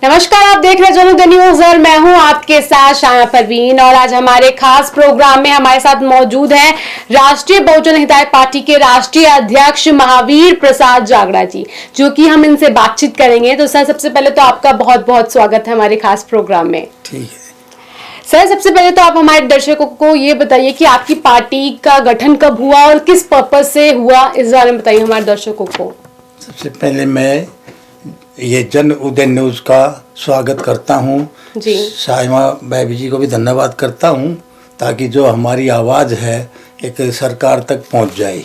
नमस्कार, आप देख रहे हैं जनोदय न्यूज और मैं हूं आपके साथ शाया परवीन। और आज हमारे खास प्रोग्राम में हमारे साथ मौजूद हैं राष्ट्रीय बहुजन हिताय पार्टी के राष्ट्रीय अध्यक्ष महावीर प्रसाद जागड़ा जी, जो कि हम इनसे बातचीत करेंगे। तो सर, सबसे पहले तो आपका बहुत बहुत स्वागत है हमारे खास प्रोग्राम में। ठीक है सर, सबसे पहले तो आप हमारे दर्शकों को ये बताइए कि आपकी पार्टी का गठन कब हुआ और किस पर्पज से हुआ, इस बारे में बताइए हमारे दर्शकों को। सबसे पहले मैं ये जन उदय न्यूज़ का स्वागत करता हूँ जी। साहिमा बेबी जी को भी धन्यवाद करता हूँ, ताकि जो हमारी आवाज़ है एक सरकार तक पहुँच जाए।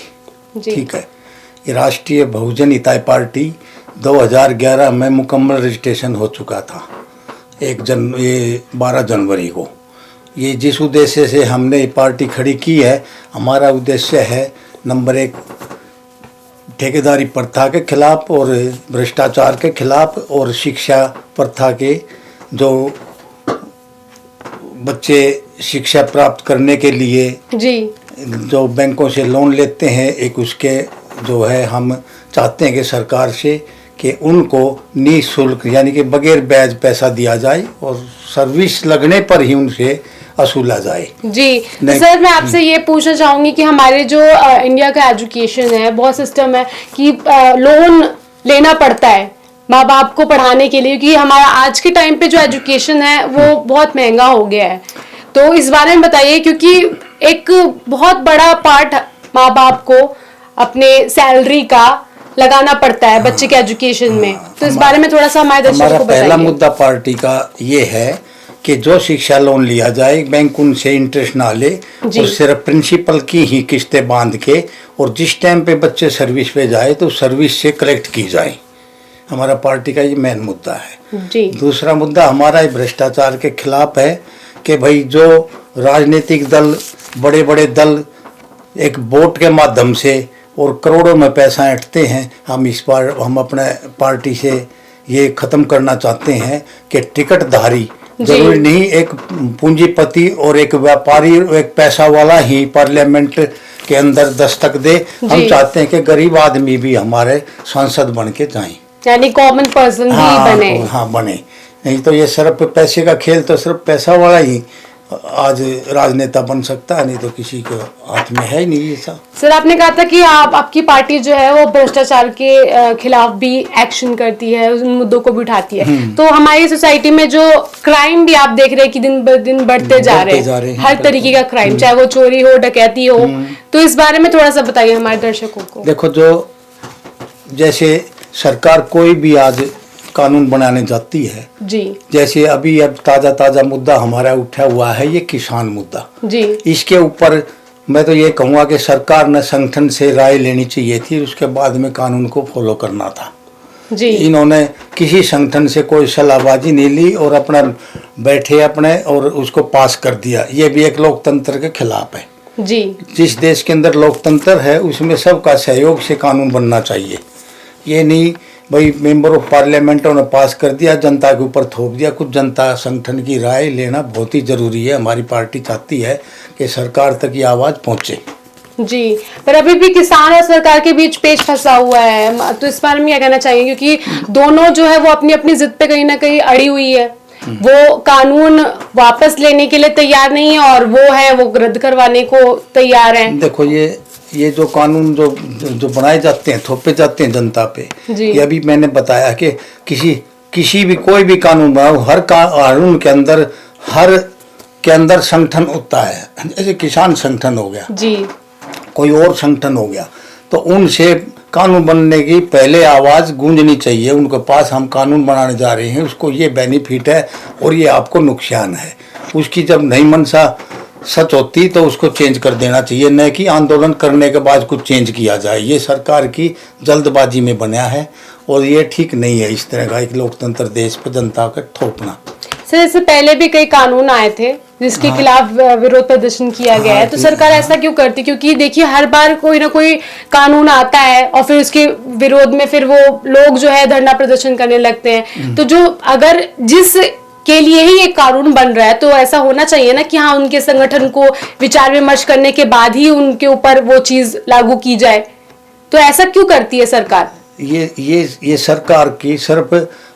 ठीक है। ये राष्ट्रीय बहुजन हिताय पार्टी 2011 में मुकम्मल रजिस्ट्रेशन हो चुका था। ये 12 जनवरी को। ये जिस उद्देश्य से हमने ये पार्टी खड़ी की है, हमारा उद्देश्य है नंबर 1 ठेकेदारी प्रथा के खिलाफ और भ्रष्टाचार के खिलाफ, और शिक्षा प्रथा के जो बच्चे शिक्षा प्राप्त करने के लिए जी जो बैंकों से लोन लेते हैं, एक उसके जो है हम चाहते हैं कि सरकार से कि उनको निःशुल्क यानी कि बगैर ब्याज पैसा दिया जाए और सर्विस लगने पर ही उनसे असूला जाए। जी। तो सर, मैं आपसे ये पूछना चाहूंगी कि हमारे जो इंडिया का एजुकेशन है, बहुत सिस्टम है कि लोन लेना पड़ता है माँ बाप को पढ़ाने के लिए, क्योंकि हमारा आज के टाइम पे जो एजुकेशन है वो बहुत महंगा हो गया है। तो इस बारे में बताइए, क्योंकि एक बहुत बड़ा पार्ट माँ बाप को अपने सैलरी का लगाना पड़ता है बच्चे के एजुकेशन में। तो इस बारे में थोड़ा सा हमारे दर्शकों को बताइए। पहला मुद्दा पार्टी का ये है कि जो शिक्षा लोन लिया जाए, बैंक उनसे इंटरेस्ट ना ले और सिर्फ प्रिंसिपल की ही किस्तें बांध के, और जिस टाइम पे बच्चे सर्विस पे जाए तो सर्विस से कलेक्ट की जाए। हमारा पार्टी का ये मेन मुद्दा है। जी। दूसरा मुद्दा हमारा भ्रष्टाचार के खिलाफ है कि भाई जो राजनीतिक दल, बड़े बड़े दल एक वोट के माध्यम से और करोड़ों में पैसा ऐंठते हैं, हम अपने पार्टी से ये ख़त्म करना चाहते हैं कि टिकटधारी जरूरी नहीं एक पूंजीपति और एक व्यापारी, एक पैसा वाला ही पार्लियामेंट के अंदर दस्तक दे। हम चाहते हैं कि गरीब आदमी भी हमारे सांसद बन के जाएं, यानी कॉमन पर्सन भी बने। हाँ बने। नहीं तो ये सिर्फ पैसे का खेल, तो सिर्फ पैसा वाला ही आज राजनेता बन सकता है, नहीं तो किसी के हाथ में है ही नहीं ये सब। सर, आपने कहा था कि आपकी पार्टी जो है वो भ्रष्टाचार के खिलाफ भी एक्शन करती है, उन मुद्दों को भी उठाती है। तो हमारी सोसाइटी में जो क्राइम भी आप देख रहे हैं कि दिन ब दिन बढ़ते जा रहे हैं, हर तरीके का क्राइम, चाहे वो चोरी हो, डकैती हो। तो इस बारे में थोड़ा सा बताइए हमारे दर्शकों को। देखो, जो जैसे सरकार कोई भी आज कानून बनाने जाती है जी, जैसे अब ताजा मुद्दा हमारा उठा हुआ है ये किसान मुद्दा जी। इसके ऊपर मैं तो ये कहूँगा कि सरकार ने संगठन से राय लेनी चाहिए थी, उसके बाद में कानून को फॉलो करना था जी। इन्होंने किसी संगठन से कोई सलाहबाजी नहीं ली और अपना बैठे अपने और उसको पास कर दिया। ये भी एक लोकतंत्र के खिलाफ है जी। जिस देश के अंदर लोकतंत्र है उसमें सबका सहयोग से कानून बनना चाहिए। ये नहीं भाई मेंबर ऑफ पार्लियामेंट ने पास कर दिया, जनता के ऊपर थोप दिया। कुछ जनता संगठन की राय लेना बहुत ही जरूरी है। हमारी पार्टी चाहती है कि सरकार तक ये आवाज़ पहुँचे। जी, पर अभी भी किसान और सरकार के बीच पेच फंसा हुआ है, तो इस बारे में क्या कहना चाहिए, क्योंकि दोनों जो है वो अपनी अपनी जिद पे कहीं ना कहीं अड़ी हुई है। वो कानून वापस लेने के लिए तैयार नहीं है और वो रद्द करवाने को तैयार है। देखो, ये जो कानून जो बनाए जाते हैं, थोपे जाते हैं जनता पे, ये अभी मैंने बताया कि किसी भी कोई भी कानून बनाओ, हर कानून के अंदर संगठन होता है। जैसे किसान संगठन हो गया जी, कोई और संगठन हो गया, तो उनसे कानून बनने की पहले आवाज़ गूंजनी चाहिए उनके पास। हम कानून बनाने जा रहे हैं, उसको ये बेनिफिट है और ये आपको नुकसान है। उसकी जब नहीं मनसा सच होती तो उसको चेंज कर देना चाहिए, न कि आंदोलन करने के बाद कुछ चेंज किया जाए। ये सरकार की जल्दबाजी में बना है और ये ठीक नहीं है इस तरह का एक लोकतंत्र देश पर जनता का थोपना। सर, इससे पहले भी कई कानून आए थे जिसके खिलाफ विरोध प्रदर्शन किया गया है, तो सरकार ऐसा क्यों करती? क्योंकि देखिए, हर बार कोई ना कोई कानून आता है और फिर उसके विरोध में फिर वो लोग जो है धरना प्रदर्शन करने लगते हैं। तो जो अगर जिस के लिए ही एक कानून बन रहा है तो ऐसा होना चाहिए ना कि हाँ, उनके संगठन को विचार विमर्श करने के बाद ही उनके ऊपर वो चीज लागू की जाए। तो ऐसा क्यों करती है सरकार? ये सरकार की सिर्फ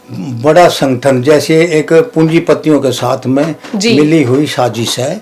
बड़ा संगठन जैसे एक पूंजीपतियों के साथ में जी। मिली हुई साजिश है।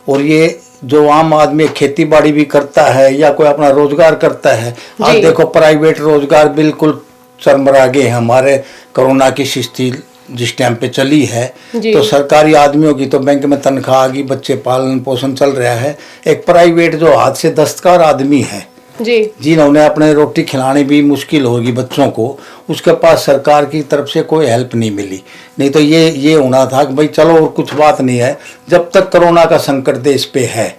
और ये जो आम आदमी खेती बाड़ी भी करता है या कोई अपना रोजगार करता है, आज जी। देखो प्राइवेट रोजगार बिल्कुल चरमरा गए हैं। हमारे कोरोना की स्थिति जिस टाइम पे चली है, जी। तो सरकारी आदमियों की तो बैंक में तनख्वाह आ गई, बच्चे पालन पोषण चल रहा है। एक प्राइवेट जो हाथ से दस्तकार आदमी है, जी जिन्होंने अपने रोटी खिलानी भी मुश्किल होगी बच्चों को, उसके पास सरकार की तरफ से कोई हेल्प नहीं मिली। नहीं तो ये होना था कि भाई चलो और कुछ बात नहीं है, जब तक कोरोना का संकट देश पे है,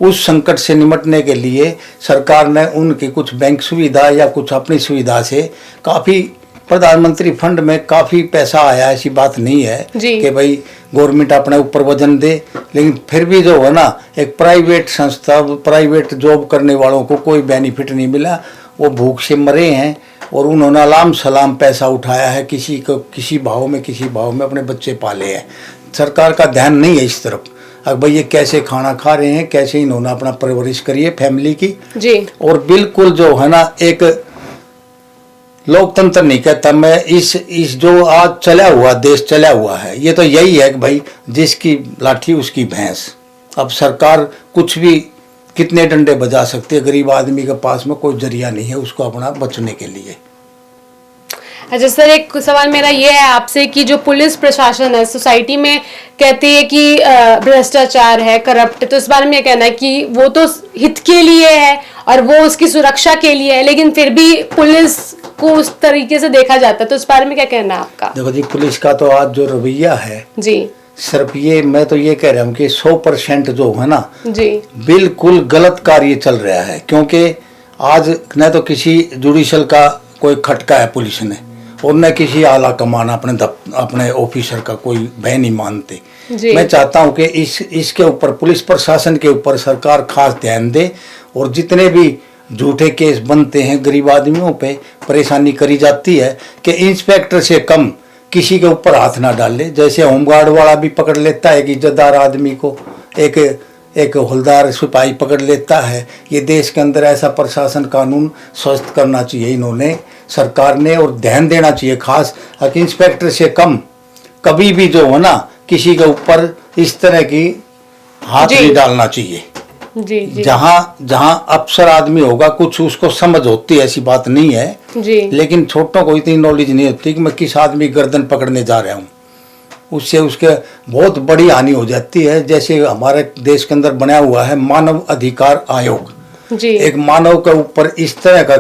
उस संकट से निपटने के लिए सरकार ने उनकी कुछ बैंक सुविधा या कुछ अपनी सुविधा से काफ़ी प्रधानमंत्री फंड में काफ़ी पैसा आया, ऐसी बात नहीं है जी। कि भाई गवर्नमेंट अपने ऊपर वजन दे। लेकिन फिर भी जो है ना, एक प्राइवेट संस्था, प्राइवेट जॉब करने वालों को कोई बेनिफिट नहीं मिला। वो भूख से मरे हैं और उन्होंने अलाम सलाम पैसा उठाया है, किसी को किसी भाव में अपने बच्चे पाले हैं। सरकार का ध्यान नहीं है इस तरफ। अब भाई ये कैसे खाना खा रहे हैं, कैसे इन्होंने अपना परवरिश करी है फैमिली की। जी और बिल्कुल जो है ना, एक लोकतंत्र नहीं कहता मैं, इस जो आज चला हुआ देश चला हुआ है, ये तो यही है कि भाई जिसकी लाठी उसकी भैंस। अब सरकार कुछ भी कितने डंडे बजा सकती है, गरीब आदमी के पास में कोई जरिया नहीं है उसको अपना बचने के लिए। अच्छा सर, एक सवाल मेरा ये है आपसे कि जो पुलिस प्रशासन है सोसाइटी में कहती है कि भ्रष्टाचार है, करप्ट, तो इस बारे में ये कहना है कि वो तो हित के लिए है और वो उसकी सुरक्षा के लिए है, लेकिन फिर भी पुलिस को उस तरीके से देखा जाता है, तो इस बारे में क्या कहना है आपका? देखो जी, पुलिस का तो आज जो रवैया है जी सिर्फ ये, मैं तो ये कह रहा हूँ कि 100% जो है ना, जी बिल्कुल गलत कार्य चल रहा है। क्योंकि आज न तो किसी जुडिशल का कोई खटका है पुलिस ने, और न किसी आला कमान अपने ऑफिसर का कोई भय नहीं मानते। जी। मैं चाहता हूं कि इसके ऊपर पुलिस प्रशासन के ऊपर सरकार खास ध्यान दे, और जितने भी झूठे केस बनते हैं, गरीब आदमियों पे परेशानी करी जाती है, कि इंस्पेक्टर से कम किसी के ऊपर हाथ ना डाले। जैसे होमगार्ड वाला भी पकड़ लेता है कि इज्जतदार आदमी को, एक हवलदार सिपाही पकड़ लेता है। ये देश के अंदर ऐसा प्रशासन कानून स्वस्थ करना चाहिए इन्होंने, सरकार ने, और ध्यान देना चाहिए खास कि इंस्पेक्टर से कम कभी भी जो है ना किसी के ऊपर इस तरह की हाथ जी। नहीं डालना चाहिए। जी जी जहां अफसर आदमी होगा कुछ उसको समझ होती है, ऐसी बात नहीं है, जी लेकिन छोटों को इतनी नॉलेज नहीं होती कि मैं किस आदमी गर्दन पकड़ने जा रहा हूँ, उससे उसके बहुत बड़ी हानि हो जाती है। जैसे हमारे देश के अंदर बना हुआ है मानव अधिकार आयोग, जी एक मानव के ऊपर इस तरह का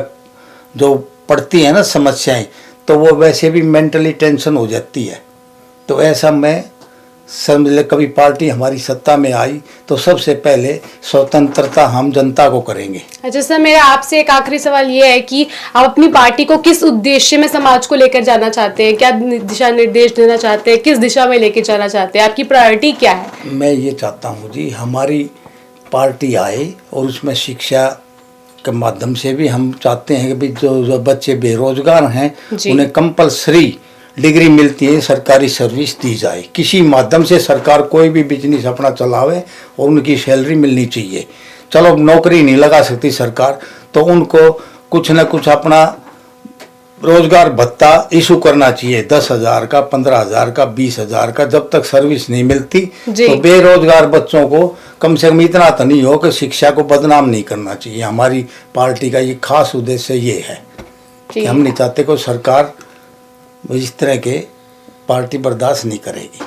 जो पड़ती है ना समस्याएं, तो वो वैसे भी मेंटली टेंशन हो जाती है। तो ऐसा मैं समझ ले, कभी पार्टी हमारी सत्ता में आई तो सबसे पहले स्वतंत्रता हम जनता को करेंगे। अच्छा सर, मेरा आपसे एक आखिरी सवाल ये है कि आप अपनी पार्टी को किस उद्देश्य में समाज को लेकर जाना चाहते हैं, क्या दिशा निर्देश देना चाहते हैं, किस दिशा में लेकर जाना चाहते हैं, आपकी प्रायोरिटी क्या है? मैं ये चाहता हूँ जी, हमारी पार्टी आए और उसमें शिक्षा के माध्यम से भी हम चाहते हैं कि जो बच्चे बेरोजगार हैं उन्हें कंपलसरी डिग्री मिलती है, सरकारी सर्विस दी जाए। किसी माध्यम से सरकार कोई भी बिजनेस अपना चलावे और उनकी सैलरी मिलनी चाहिए। चलो नौकरी नहीं लगा सकती सरकार, तो उनको कुछ न कुछ अपना रोजगार भत्ता इशू करना चाहिए, 10,000 का, 15,000 का, 20,000 का। जब तक सर्विस नहीं मिलती तो बेरोजगार बच्चों को कम से कम इतना तो नहीं हो कि शिक्षा को बदनाम नहीं करना चाहिए। हमारी पार्टी का ये खास उद्देश्य ये है कि हम नहीं चाहते कि सरकार इस तरह के पार्टी बर्दाश्त नहीं करेगी।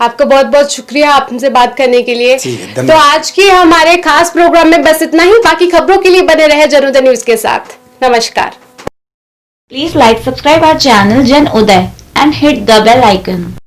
आपका बहुत बहुत शुक्रिया आपसे बात करने के लिए। धन्यवाद। तो आज के हमारे खास प्रोग्राम में बस इतना ही। बाकी खबरों के लिए बने रहे जनोदय न्यूज के साथ। नमस्कार। Please like, subscribe our channel Jan Uday and hit the bell icon.